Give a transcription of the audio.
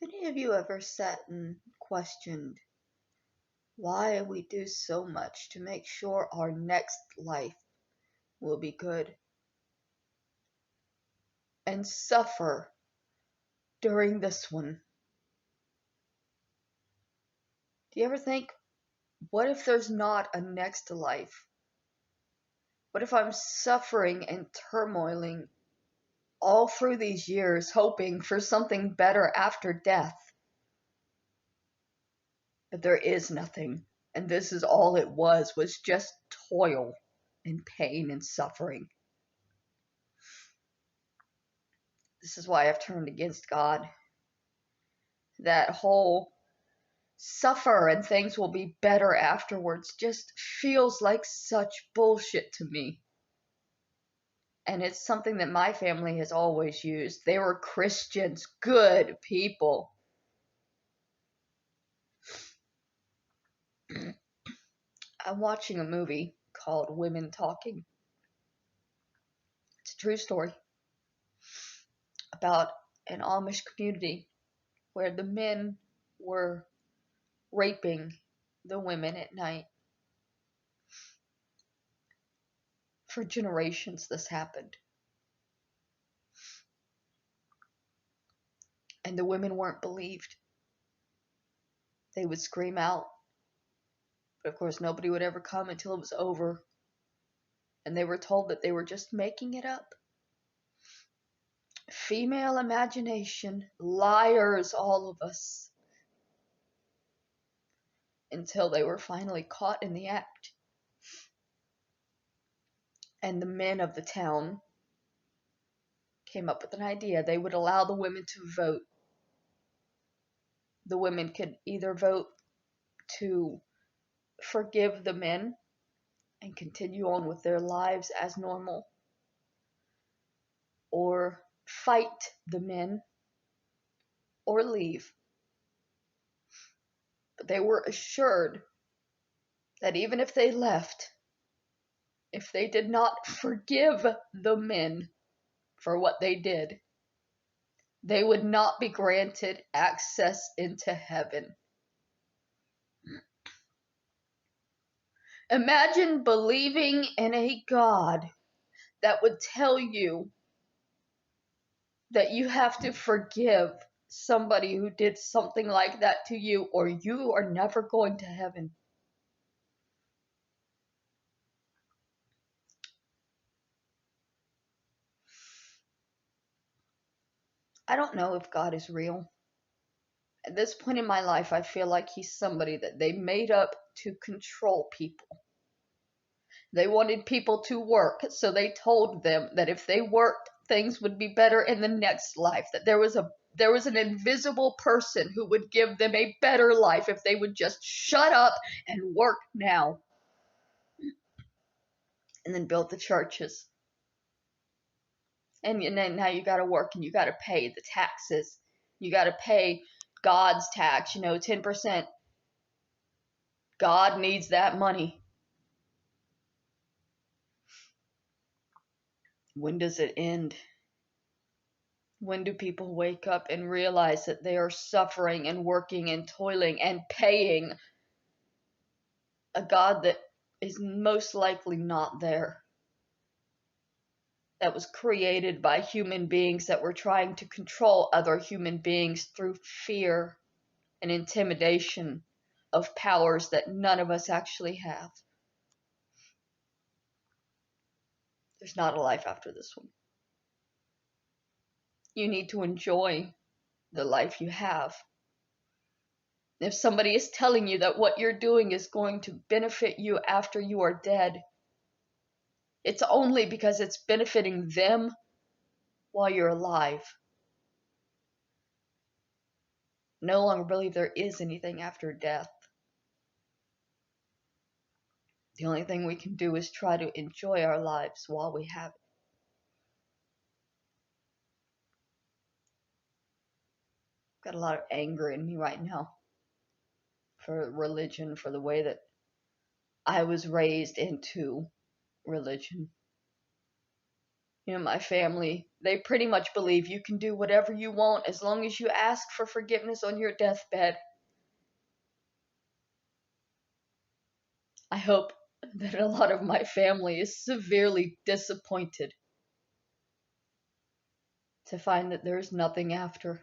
Any of you ever sat and questioned why we do so much to make sure our next life will be good and suffer during this one? Do you ever think, what if there's not a next life? What if I'm suffering and turmoiling all through these years, hoping for something better after death? But there is nothing, and this is all it was just toil and pain and suffering. This is why I've turned against God. That whole suffer and things will be better afterwards just feels like such bullshit to me. And it's something that my family has always used. They were Christians, good people. I'm watching a movie called Women Talking. It's a true story about an Amish community where the men were raping the women at night. For generations, this happened. And the women weren't believed. They would scream out, but of course nobody would ever come until it was over. And they were told that they were just making it up. Female imagination, liars, all of us. Until they were finally caught in the act. And the men of the town came up with an idea. They would allow the women to vote. The women could either vote to forgive the men and continue on with their lives as normal, or fight the men, or leave. But they were assured that even if they left, if they did not forgive the men for what they did, they would not be granted access into heaven. Imagine believing in a God that would tell you that you have to forgive somebody who did something like that to you, or you are never going to heaven. I don't know if God is real. At this point in my life, I feel like he's somebody that they made up to control people. They wanted people to work, so they told them that if they worked, things would be better in the next life, that there was an invisible person who would give them a better life if they would just shut up and work now. And then built the churches. And then now you got to work and you got to pay the taxes. You got to pay God's tax, 10%. God needs that money. When does it end? When do people wake up and realize that they are suffering and working and toiling and paying a God that is most likely not there? That was created by human beings that were trying to control other human beings through fear and intimidation of powers that none of us actually have. There's not a life after this one. You need to enjoy the life you have. If somebody is telling you that what you're doing is going to benefit you after you are dead, it's only because it's benefiting them while you're alive. No longer believe there is anything after death. The only thing we can do is try to enjoy our lives while we have it. I've got a lot of anger in me right now for religion, for the way that I was raised into religion. My family, they pretty much believe you can do whatever you want as long as you ask for forgiveness on your deathbed. I hope that a lot of my family is severely disappointed to find that there's nothing after.